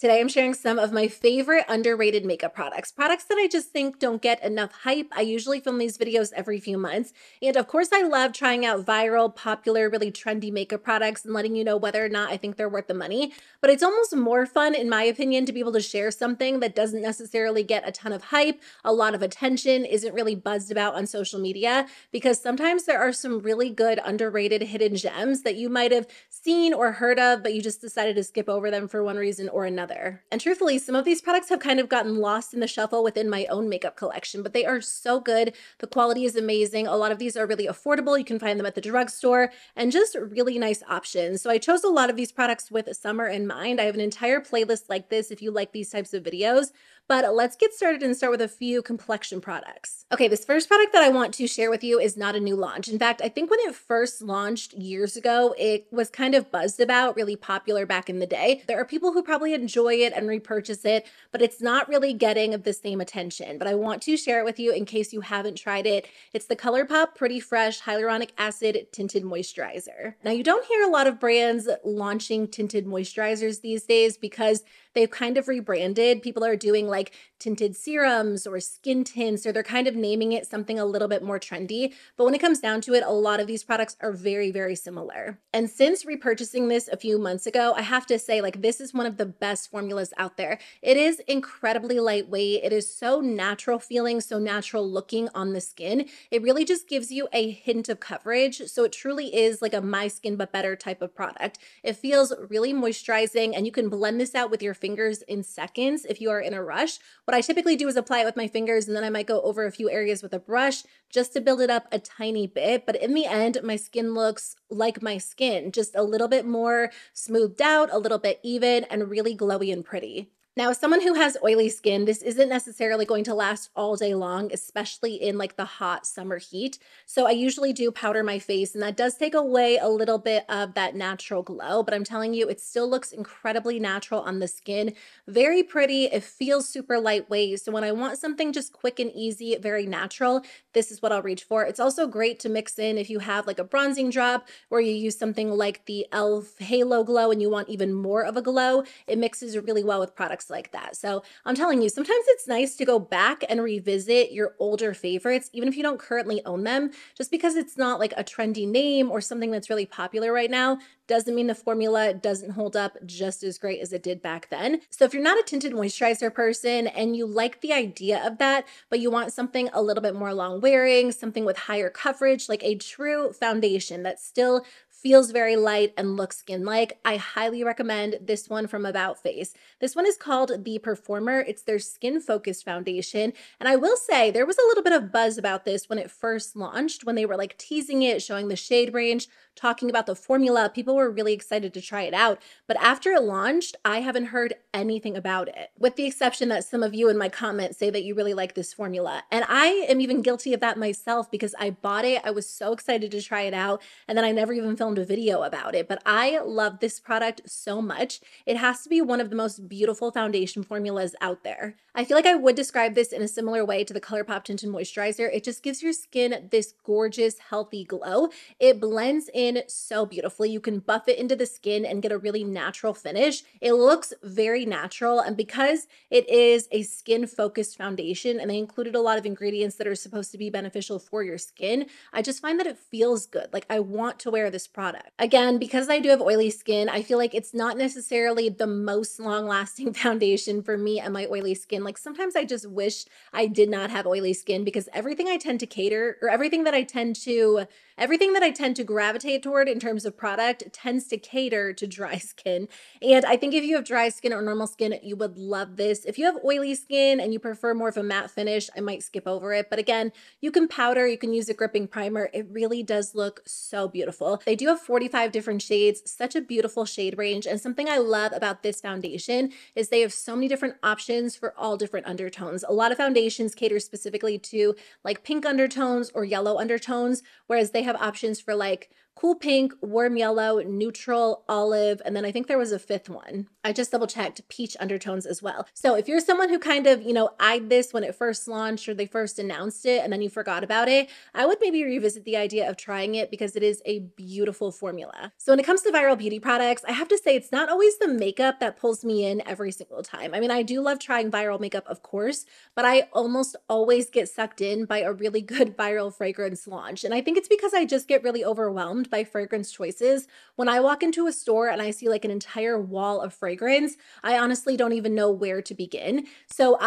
Today I'm sharing some of my favorite underrated makeup products that I just think don't get enough hype. I usually film these videos every few months. And of course I love trying out viral, popular, really trendy makeup products and letting you know whether or not I think they're worth the money. But it's almost more fun, in my opinion, to be able to share something that doesn't necessarily get a ton of hype, a lot of attention, isn't really buzzed about on social media, because sometimes there are some really good underrated hidden gems that you might have seen or heard of, but you just decided to skip over them for one reason or another. And truthfully, some of these products have kind of gotten lost in the shuffle within my own makeup collection, but they are so good. The quality is amazing. A lot of these are really affordable. You can find them at the drugstore and just really nice options. So I chose a lot of these products with summer in mind. I have an entire playlist like this if you like these types of videos. But let's get started and start with a few complexion products. Okay, this first product that I want to share with you is not a new launch. In fact, I think when it first launched years ago, it was kind of buzzed about, really popular back in the day. There are people who probably enjoy it and repurchase it, but it's not really getting the same attention. But I want to share it with you in case you haven't tried it. It's the ColourPop Pretty Fresh Hyaluronic Acid Tinted Moisturizer. Now, you don't hear a lot of brands launching tinted moisturizers these days because they've kind of rebranded. People are doing like tinted serums or skin tints, or they're kind of naming it something a little bit more trendy. But when it comes down to it, a lot of these products are very, very similar. And since repurchasing this a few months ago, I have to say, like, this is one of the best formulas out there. It is incredibly lightweight. It is so natural feeling, so natural looking on the skin. It really just gives you a hint of coverage. So it truly is like a my skin but better type of product. It feels really moisturizing, and you can blend this out with your fingers in seconds if you are in a rush. What I typically do is apply it with my fingers, and then I might go over a few areas with a brush just to build it up a tiny bit. But in the end, my skin looks like my skin, just a little bit more smoothed out, a little bit even, and really glowy and pretty. Now, as someone who has oily skin, this isn't necessarily going to last all day long, especially in like the hot summer heat. So I usually do powder my face, and that does take away a little bit of that natural glow, but I'm telling you, it still looks incredibly natural on the skin. Very pretty. It feels super lightweight. So when I want something just quick and easy, very natural, this is what I'll reach for. It's also great to mix in if you have like a bronzing drop or you use something like the e.l.f. Halo Glow and you want even more of a glow. It mixes really well with products like that. So I'm telling you, sometimes it's nice to go back and revisit your older favorites, even if you don't currently own them. Just because it's not like a trendy name or something that's really popular right now doesn't mean the formula doesn't hold up just as great as it did back then. So if you're not a tinted moisturizer person and you like the idea of that, but you want something a little bit more long wearing, something with higher coverage, like a true foundation that still feels very light and looks skin-like, I highly recommend this one from About Face. This one is called The Performer. It's their skin-focused foundation. And I will say there was a little bit of buzz about this when it first launched, when they were like teasing it, showing the shade range, talking about the formula. People were really excited to try it out. But after it launched, I haven't heard anything about it, with the exception that some of you in my comments say that you really like this formula. And I am even guilty of that myself because I bought it. I was so excited to try it out, and then I never even filmed a video about it. But I love this product so much. It has to be one of the most beautiful foundation formulas out there. I feel like I would describe this in a similar way to the ColourPop Tinted Moisturizer. It just gives your skin this gorgeous, healthy glow. It blends in so beautifully. You can buff it into the skin and get a really natural finish. It looks very natural, and because it is a skin-focused foundation and they included a lot of ingredients that are supposed to be beneficial for your skin, I just find that it feels good. Like, I want to wear this product. Again, because I do have oily skin, I feel like it's not necessarily the most long-lasting foundation for me and my oily skin. Like, sometimes I just wish I did not have oily skin, because everything I tend to cater, or everything that I tend to gravitate toward in terms of product tends to cater to dry skin. And I think if you have dry skin or normal skin, you would love this. If you have oily skin and you prefer more of a matte finish, I might skip over it. But again, you can powder, you can use a gripping primer. It really does look so beautiful. They do have 45 different shades, such a beautiful shade range. And something I love about this foundation is they have so many different options for all different undertones. A lot of foundations cater specifically to like pink undertones or yellow undertones, whereas they have options for like cool pink, warm yellow, neutral, olive, and then I think there was a fifth one. I just double checked, peach undertones as well. So if you're someone who kind of, eyed this when it first launched or they first announced it and then you forgot about it, I would maybe revisit the idea of trying it because it is a beautiful formula. So when it comes to viral beauty products, I have to say it's not always the makeup that pulls me in every single time. I mean, I do love trying viral makeup, of course, but I almost always get sucked in by a really good viral fragrance launch. And I think it's because I just get really overwhelmed by fragrance choices. When I walk into a store and I see like an entire wall of fragrance, I honestly don't even know where to begin. So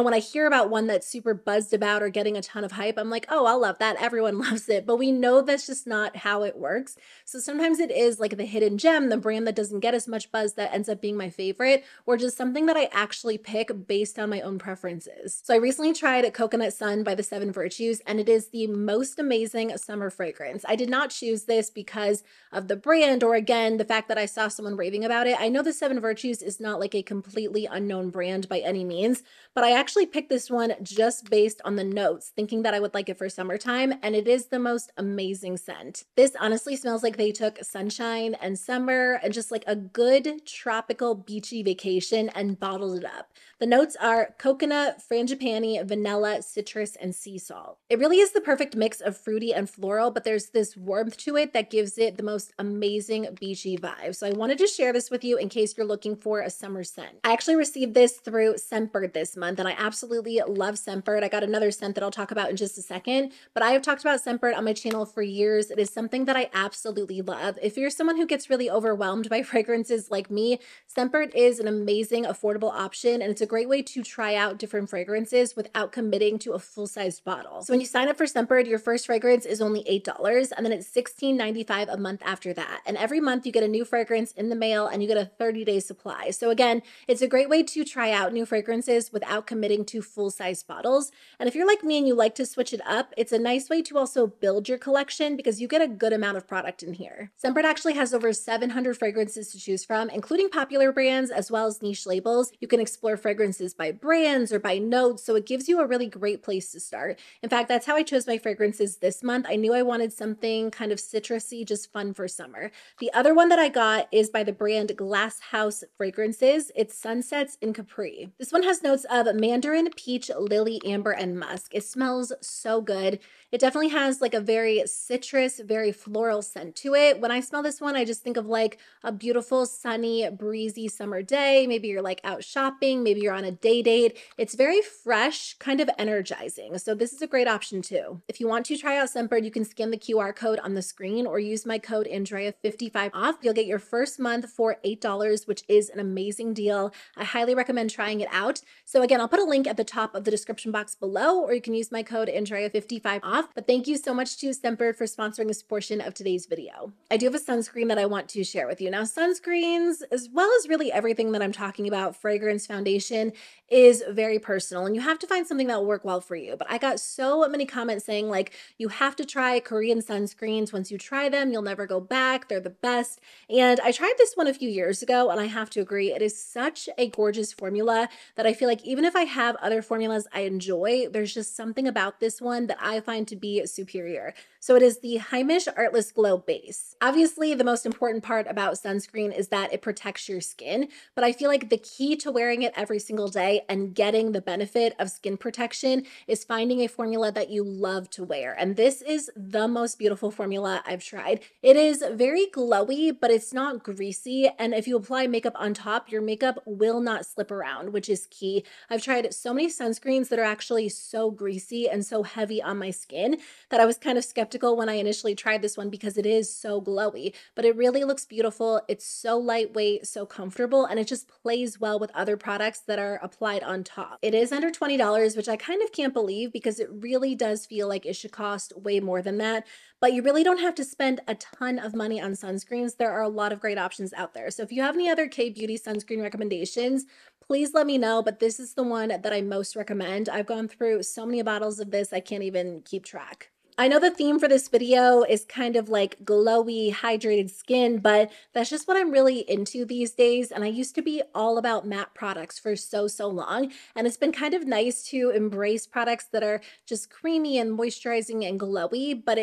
when I hear about one that's super buzzed about or getting a ton of hype, I'm like, oh, I'll love that. Everyone loves it. But we know that's just not how it works. So sometimes it is like the hidden gem, the brand that doesn't get as much buzz that ends up being my favorite, or just something that I actually pick based on my own preferences. So I recently tried Coconut Sun by the Seven Virtues, and it is the most amazing summer fragrance. I did not choose this because of the brand or again, the fact that I saw someone raving about it. I know the Seven Virtues is not like a completely unknown brand by any means, but I actually picked this one just based on the notes, thinking that I would like it for summertime, and it is the most amazing scent. This honestly smells like they took sunshine and summer and just like a good tropical beachy vacation and bottled it up. The notes are coconut, frangipani, vanilla, citrus, and sea salt. It really is the perfect mix of fruity and floral, but there's this warmth to it that gives it the most amazing beachy vibe. So I wanted to share this with you in case you're looking for a summer scent. I actually received this through Scentbird this month, and I absolutely love Scentbird. I got another scent that I'll talk about in just a second, but I have talked about Scentbird on my channel for years. It is something that I absolutely love. If you're someone who gets really overwhelmed by fragrances like me, Scentbird is an amazing, affordable option, and it's a great way to try out different fragrances without committing to a full-sized bottle. So when you sign up for Scentbird, your first fragrance is only $8, and then it's $16.95 a month after that. And every month you get a new fragrance in the mail and you get a 30-day supply. So again, it's a great way to try out new fragrances without committing to full-size bottles. And if you're like me and you like to switch it up, it's a nice way to also build your collection because you get a good amount of product in here. Scentbird actually has over 700 fragrances to choose from, including popular brands as well as niche labels. You can explore fragrances by brands or by notes, so it gives you a really great place to start. In fact, that's how I chose my fragrances this month. I knew I wanted something kind of citrusy, just fun for summer. The other one that I got is by the brand Glasshouse Fragrances. It's Sunsets in Capri. This one has notes of mandarin, peach, lily, amber, and musk. It smells so good. It definitely has like a very citrus, very floral scent to it. When I smell this one, I just think of like a beautiful, sunny, breezy summer day. Maybe you're like out shopping, maybe you're on a day date. It's very fresh, kind of energizing. So this is a great option too. If you want to try out Scentbird, you can scan the QR code on the screen or use my code Andrea55 off. You'll get your first month for $8, which is an amazing deal. I highly recommend trying it out. So again, I'll put a link at the top of the description box below, or you can use my code Andrea55 off. But thank you so much to Scentbird for sponsoring this portion of today's video. I do have a sunscreen that I want to share with you. Now, sunscreens, as well as really everything that I'm talking about, fragrance, foundation, is very personal, and you have to find something that will work well for you. But I got so many comments saying like, you have to try Korean sunscreens. Once you try them, you'll never go back. They're the best. And I tried this one a few years ago, and I have to agree, it is such a gorgeous formula that I feel like even if I have other formulas I enjoy, there's just something about this one that I find to be superior. So it is the Hemish Artless Glow Base. Obviously, the most important part about sunscreen is that it protects your skin, but I feel like the key to wearing it every single day and getting the benefit of skin protection is finding a formula that you love to wear. And this is the most beautiful formula I've tried. It is very glowy, but it's not greasy. And if you apply makeup on top, your makeup will not slip around, which is key. I've tried so many sunscreens that are actually so greasy and so heavy on my skin that I was kind of skeptical when I initially tried this one because it is so glowy, but it really looks beautiful. It's so lightweight, so comfortable, and it just plays well with other products that are applied on top. It is under $20, which I kind of can't believe because it really does feel like it should cost way more than that, but you really don't have to spend a ton of money on sunscreens. There are a lot of great options out there. So if you have any other K-beauty sunscreen recommendations, please let me know, but this is the one that I most recommend. I've gone through so many bottles of this, I can't even keep track. I know the theme for this video is kind of like glowy, hydrated skin, but that's just what I'm really into these days. And I used to be all about matte products for so long. And it's been kind of nice to embrace products that are just creamy and moisturizing and glowy. But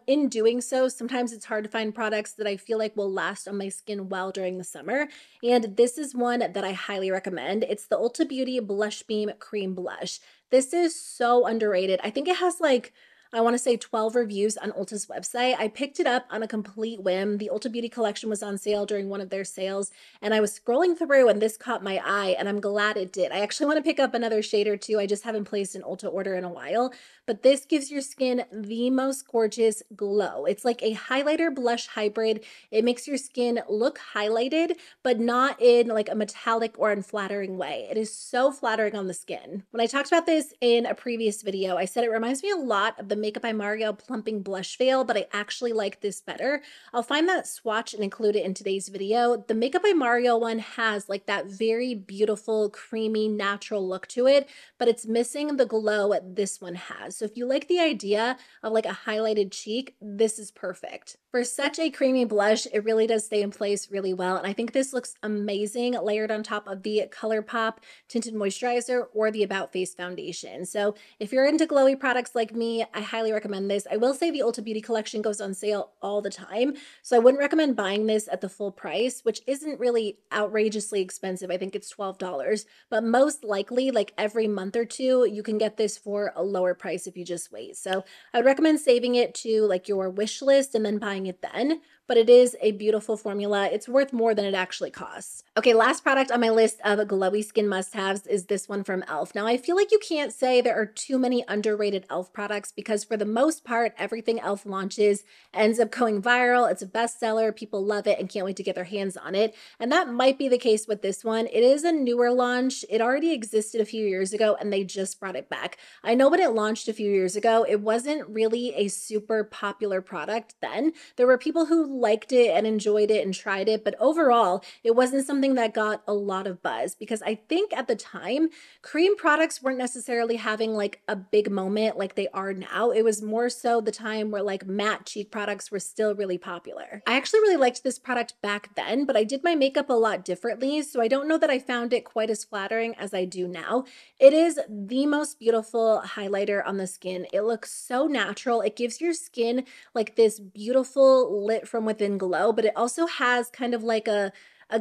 in doing so, sometimes it's hard to find products that I feel like will last on my skin well during the summer. And this is one that I highly recommend. It's the Ulta Beauty Blush Beam Cream Blush. This is so underrated. I think it has like, I want to say 12 reviews on Ulta's website. I picked it up on a complete whim. The Ulta Beauty collection was on sale during one of their sales, and I was scrolling through and this caught my eye, and I'm glad it did. I actually want to pick up another shade or two. I just haven't placed an Ulta order in a while, but this gives your skin the most gorgeous glow. It's like a highlighter blush hybrid. It makes your skin look highlighted, but not in like a metallic or unflattering way. It is so flattering on the skin. When I talked about this in a previous video, I said it reminds me a lot of the Makeup by Mario Plumping Blush Veil, but I actually like this better. I'll find that swatch and include it in today's video. The Makeup by Mario one has like that very beautiful, creamy, natural look to it, but it's missing the glow this one has. So if you like the idea of like a highlighted cheek, this is perfect. For such a creamy blush, it really does stay in place really well. And I think this looks amazing layered on top of the ColourPop Tinted Moisturizer or the About Face Foundation. So if you're into glowy products like me, I highly recommend this. I will say the Ulta Beauty collection goes on sale all the time, so I wouldn't recommend buying this at the full price, which isn't really outrageously expensive. I think it's $12, but most likely like every month or two, you can get this for a lower price if you just wait. So I would recommend saving it to like your wish list and then buying it then. But it is a beautiful formula. It's worth more than it actually costs. Okay, last product on my list of glowy skin must-haves is this one from e.l.f. Now, I feel like you can't say there are too many underrated e.l.f. products because for the most part, everything e.l.f. launches ends up going viral. It's a bestseller. People love it and can't wait to get their hands on it. And that might be the case with this one. It is a newer launch. It already existed a few years ago and they just brought it back. I know when it launched a few years ago, it wasn't really a super popular product then. There were people who liked it and enjoyed it and tried it, but overall, it wasn't something that got a lot of buzz because I think at the time, cream products weren't necessarily having like a big moment like they are now. It was more so the time where like matte cheek products were still really popular. I actually really liked this product back then, but I did my makeup a lot differently, so I don't know that I found it quite as flattering as I do now. It is the most beautiful highlighter on the skin. It looks so natural. It gives your skin like this beautiful lit from within glow, but it also has kind of like a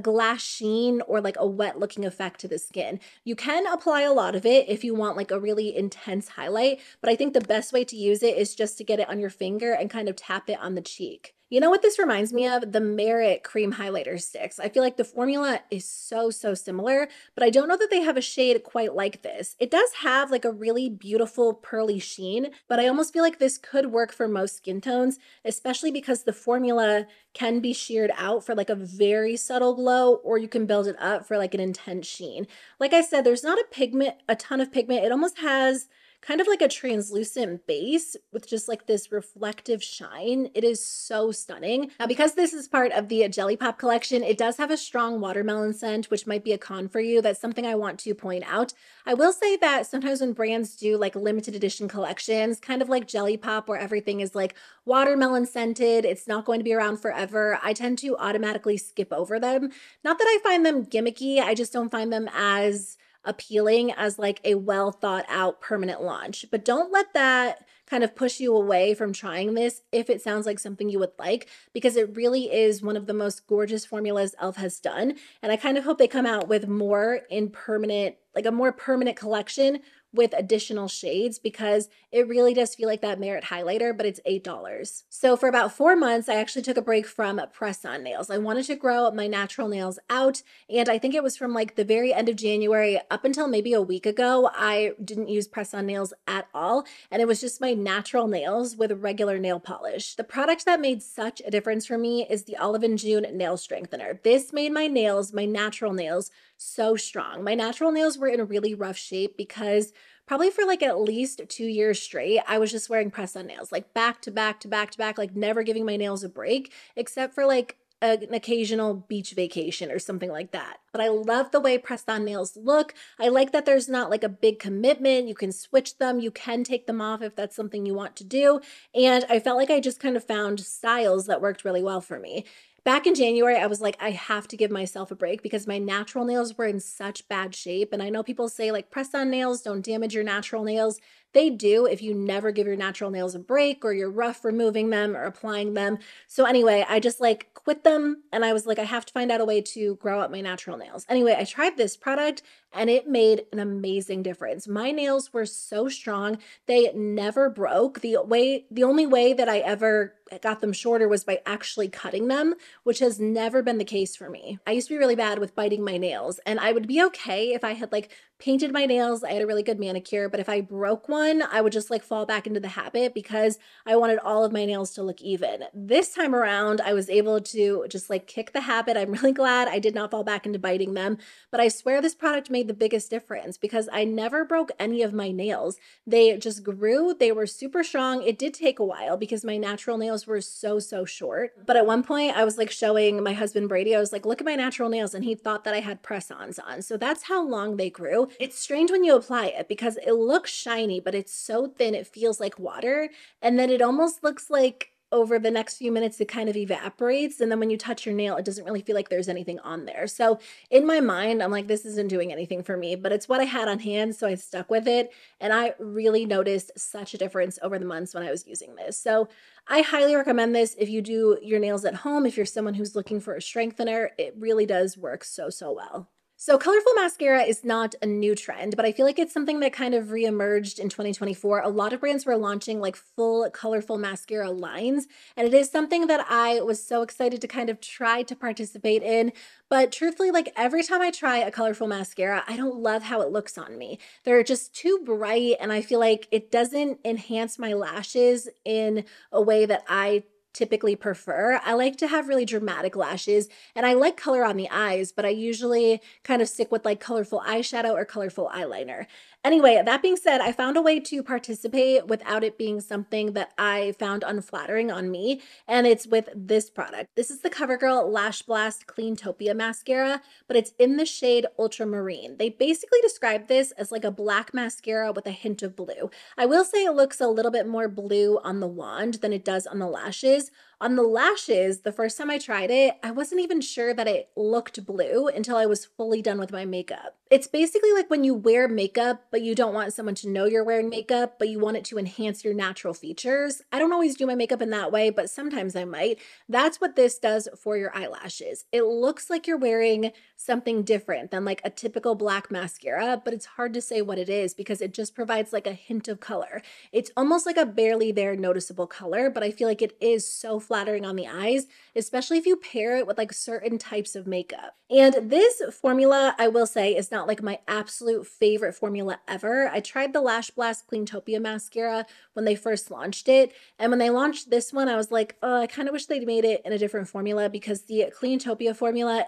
glass sheen or like a wet looking effect to the skin. You can apply a lot of it if you want like a really intense highlight, but I think the best way to use it is just to get it on your finger and kind of tap it on the cheek. You know what this reminds me of? The Merit Cream Highlighter Sticks. I feel like the formula is so similar, but I don't know that they have a shade quite like this. It does have like a really beautiful pearly sheen, but I almost feel like this could work for most skin tones, especially because the formula can be sheared out for like a very subtle glow, or you can build it up for like an intense sheen. Like I said, there's not a ton of pigment. It almost has kind of like a translucent base with just like this reflective shine. It is so stunning. Now, because this is part of the Jelly Pop collection, it does have a strong watermelon scent, which might be a con for you. That's something I want to point out. I will say that sometimes when brands do like limited edition collections, kind of like Jelly Pop, where everything is like watermelon scented, it's not going to be around forever, I tend to automatically skip over them. Not that I find them gimmicky, I just don't find them as appealing as like a well thought out permanent launch. But don't let that kind of push you away from trying this if it sounds like something you would like, because it really is one of the most gorgeous formulas e.l.f. has done. And I kind of hope they come out with more in permanent, like a more permanent collection with additional shades, because it really does feel like that Merit highlighter, but it's $8. So for about 4 months, I actually took a break from press-on nails. I wanted to grow my natural nails out, and I think it was from like the very end of January up until maybe a week ago, I didn't use press-on nails at all, and it was just my natural nails with regular nail polish. The product that made such a difference for me is the Olive & June Nail Strengthener. This made my nails, my natural nails, so strong. My natural nails were in a really rough shape because probably for like at least 2 years straight, I was just wearing press-on nails, like back to back to back to back, like never giving my nails a break, except for like an occasional beach vacation or something like that. But I love the way pressed-on nails look. I like that there's not like a big commitment. You can switch them. You can take them off if that's something you want to do. And I felt like I just kind of found styles that worked really well for me. Back in January, I was like, I have to give myself a break because my natural nails were in such bad shape. And I know people say like press-on nails don't damage your natural nails. They do if you never give your natural nails a break or you're rough removing them or applying them. So anyway, I just like quit them and I was like, I have to find out a way to grow out my natural nails. Anyway, I tried this product and it made an amazing difference. My nails were so strong. They never broke. The only way that I ever got them shorter was by actually cutting them, which has never been the case for me. I used to be really bad with biting my nails, and I would be okay if I had like painted my nails. I had a really good manicure, but if I broke one, I would just like fall back into the habit because I wanted all of my nails to look even. This time around, I was able to just like kick the habit. I'm really glad I did not fall back into biting them, but I swear this product made the biggest difference because I never broke any of my nails. They just grew. They were super strong. It did take a while because my natural nails were so short. But at one point I was like showing my husband Brady, I was like, look at my natural nails. And he thought that I had press-ons on. So that's how long they grew. It's strange when you apply it because it looks shiny, but it's so thin. It feels like water. And then it almost looks like over the next few minutes, it kind of evaporates. And then when you touch your nail, it doesn't really feel like there's anything on there. So in my mind, I'm like, this isn't doing anything for me, but it's what I had on hand. So I stuck with it. And I really noticed such a difference over the months when I was using this. So I highly recommend this if you do your nails at home. If you're someone who's looking for a strengthener, it really does work so well. So colorful mascara is not a new trend, but I feel like it's something that kind of reemerged in 2024. A lot of brands were launching like full colorful mascara lines, and it is something that I was so excited to kind of try to participate in. But truthfully, like every time I try a colorful mascara, I don't love how it looks on me. They're just too bright, and I feel like it doesn't enhance my lashes in a way that I typically prefer. I like to have really dramatic lashes and I like color on the eyes, but I usually kind of stick with like colorful eyeshadow or colorful eyeliner. Anyway, that being said, I found a way to participate without it being something that I found unflattering on me, and it's with this product. This is the Covergirl Lash Blast Cleantopia Mascara, but it's in the shade Ultramarine. They basically describe this as like a black mascara with a hint of blue. I will say it looks a little bit more blue on the wand than it does on the lashes. On the lashes, the first time I tried it, I wasn't even sure that it looked blue until I was fully done with my makeup. It's basically like when you wear makeup, but you don't want someone to know you're wearing makeup, but you want it to enhance your natural features. I don't always do my makeup in that way, but sometimes I might. That's what this does for your eyelashes. It looks like you're wearing something different than like a typical black mascara, but it's hard to say what it is because it just provides like a hint of color. It's almost like a barely there noticeable color, but I feel like it is so flattering on the eyes, especially if you pair it with like certain types of makeup. And this formula, I will say, is not like my absolute favorite formula ever. I tried the Lash Blast Cleantopia mascara when they first launched it, and when they launched this one, I was like, oh, I kind of wish they'd made it in a different formula because the Cleantopia formula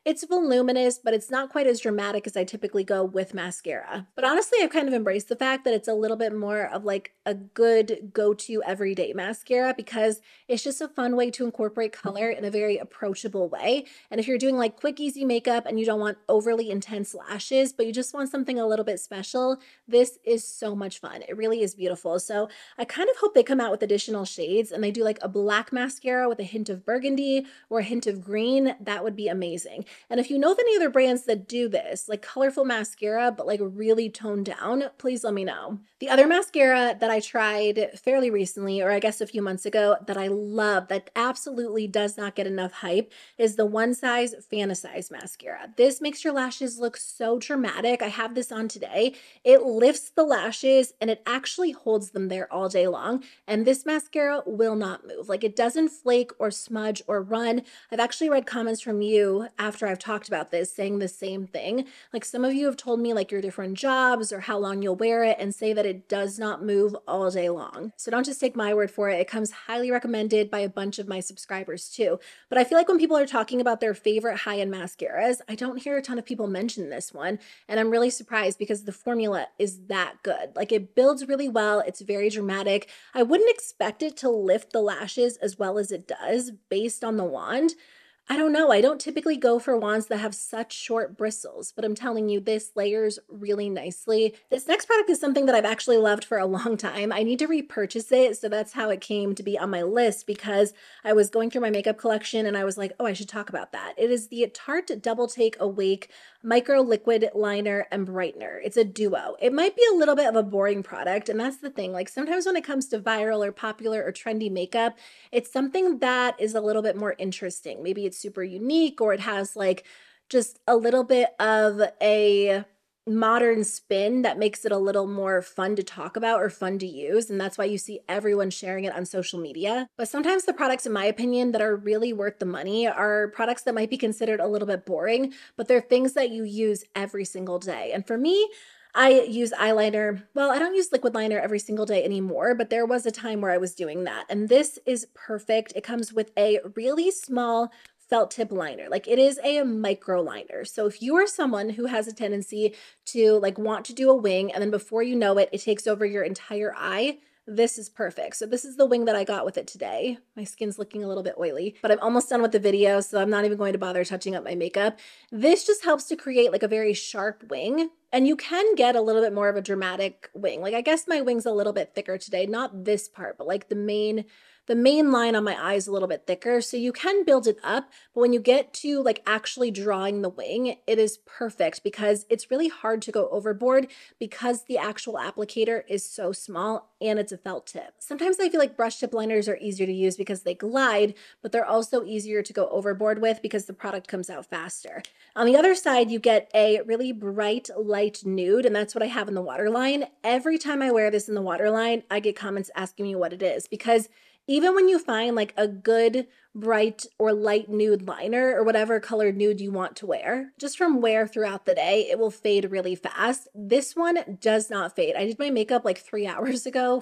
it's voluminous, but it's not quite as dramatic as I typically go with mascara. But honestly, I've kind of embraced the fact that it's a little bit more of like a good go-to everyday mascara because it's just a fun way to incorporate color in a very approachable way. And if you're doing like quick, easy makeup and you don't want overly intense lashes, but you just want something a little bit special, this is so much fun. It really is beautiful. So I kind of hope they come out with additional shades and they do like a black mascara with a hint of burgundy or a hint of green. That would be amazing. And if you know of any other brands that do this, like colorful mascara, but like really toned down, please let me know. The other mascara that I tried fairly recently, or I guess a few months ago, that I love, that absolutely does not get enough hype, is the One Size Fantasize mascara. This makes your lashes look so dramatic. I have this on today. It lifts the lashes and it actually holds them there all day long. And this mascara will not move. Like it doesn't flake or smudge or run. I've actually read comments from you after after I've talked about this saying the same thing. Like some of you have told me like your different jobs or how long you'll wear it and say that it does not move all day long. So don't just take my word for it. It comes highly recommended by a bunch of my subscribers too. But I feel like when people are talking about their favorite high-end mascaras, I don't hear a ton of people mention this one. And I'm really surprised because the formula is that good. Like it builds really well. It's very dramatic. I wouldn't expect it to lift the lashes as well as it does based on the wand. I don't know. I don't typically go for wands that have such short bristles, but I'm telling you, this layers really nicely. This next product is something that I've actually loved for a long time. I need to repurchase it, so that's how it came to be on my list because I was going through my makeup collection and I was like, oh, I should talk about that. It is the Tarte Double Take Awake Micro Liquid Liner and Brightener. It's a duo. It might be a little bit of a boring product, and that's the thing. Like sometimes when it comes to viral or popular or trendy makeup, it's something that is a little bit more interesting. Maybe it's super unique or it has like just a little bit of a modern spin that makes it a little more fun to talk about or fun to use. And that's why you see everyone sharing it on social media. But sometimes the products, in my opinion, that are really worth the money are products that might be considered a little bit boring, but they're things that you use every single day. And for me, I use eyeliner. Well, I don't use liquid liner every single day anymore, but there was a time where I was doing that. And this is perfect. It comes with a really small felt tip liner. Like it is a micro liner. So if you are someone who has a tendency to like want to do a wing and then before you know it, it takes over your entire eye, this is perfect. So this is the wing that I got with it today. My skin's looking a little bit oily, but I'm almost done with the video, so I'm not even going to bother touching up my makeup. This just helps to create like a very sharp wing, and you can get a little bit more of a dramatic wing. Like I guess my wing's a little bit thicker today, not this part, but like the main line on my eye is a little bit thicker, so you can build it up, but when you get to like actually drawing the wing, it is perfect because it's really hard to go overboard because the actual applicator is so small and it's a felt tip. Sometimes I feel like brush tip liners are easier to use because they glide, but they're also easier to go overboard with because the product comes out faster. On the other side, you get a really bright, light nude, and that's what I have in the waterline. Every time I wear this in the waterline, I get comments asking me what it is because even when you find like a good bright or light nude liner or whatever colored nude you want to wear, just from wear throughout the day, it will fade really fast. This one does not fade. I did my makeup like 4 hours ago,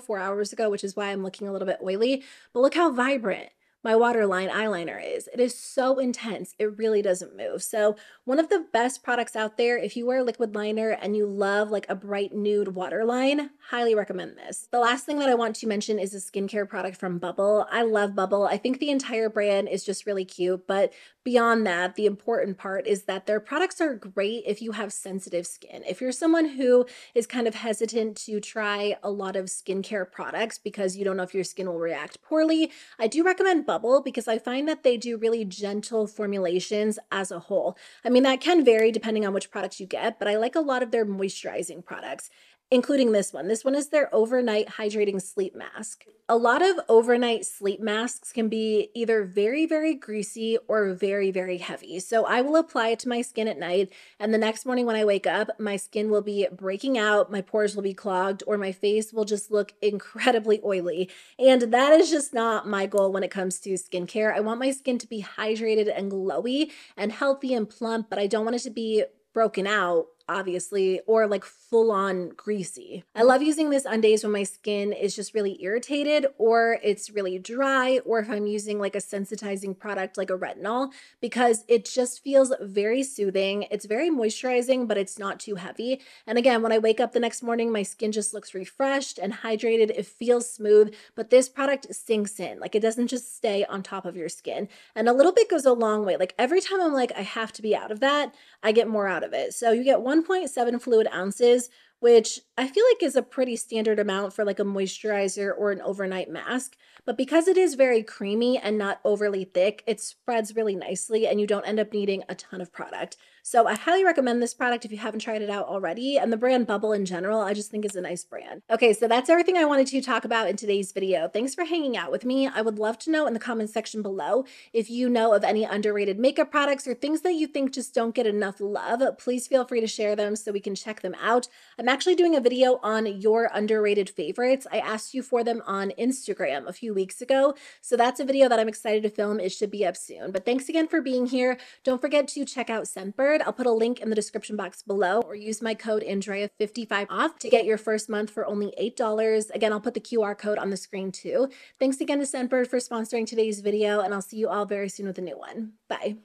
which is why I'm looking a little bit oily, but look how vibrant my waterline eyeliner is. It is so intense, it really doesn't move. So one of the best products out there, if you wear liquid liner and you love like a bright nude waterline, highly recommend this. The last thing that I want to mention is a skincare product from Bubble. I love Bubble. I think the entire brand is just really cute, but beyond that, the important part is that their products are great if you have sensitive skin. If you're someone who is kind of hesitant to try a lot of skincare products because you don't know if your skin will react poorly, I do recommend Bubble because I find that they do really gentle formulations as a whole. I mean, that can vary depending on which products you get, but I like a lot of their moisturizing products, including this one. This one is their overnight hydrating sleep mask. A lot of overnight sleep masks can be either very, very greasy or very, very heavy. So I will apply it to my skin at night, and the next morning when I wake up, my skin will be breaking out, my pores will be clogged, or my face will just look incredibly oily. And that is just not my goal when it comes to skincare. I want my skin to be hydrated and glowy and healthy and plump, but I don't want it to be broken out, obviously, or like full on greasy. I love using this on days when my skin is just really irritated or it's really dry, or if I'm using like a sensitizing product like a retinol, because it just feels very soothing. It's very moisturizing, but it's not too heavy. And again, when I wake up the next morning, my skin just looks refreshed and hydrated. It feels smooth, but this product sinks in. Like it doesn't just stay on top of your skin. And a little bit goes a long way. Like every time I'm like, I have to be out of that, I get more out of it. So you get 1.7 fluid ounces, which I feel like is a pretty standard amount for like a moisturizer or an overnight mask. But because it is very creamy and not overly thick, it spreads really nicely and you don't end up needing a ton of product. So I highly recommend this product if you haven't tried it out already. And the brand Bubble in general, I just think is a nice brand. Okay, so that's everything I wanted to talk about in today's video. Thanks for hanging out with me. I would love to know in the comment section below if you know of any underrated makeup products or things that you think just don't get enough love. Please feel free to share them so we can check them out. I'm actually doing a video on your underrated favorites. I asked you for them on Instagram a few weeks ago. So that's a video that I'm excited to film. It should be up soon. But thanks again for being here. Don't forget to check out Scentbird. I'll put a link in the description box below, or use my code Andrea55 off to get your first month for only $8. Again, I'll put the QR code on the screen too. Thanks again to Scentbird for sponsoring today's video, and I'll see you all very soon with a new one. Bye.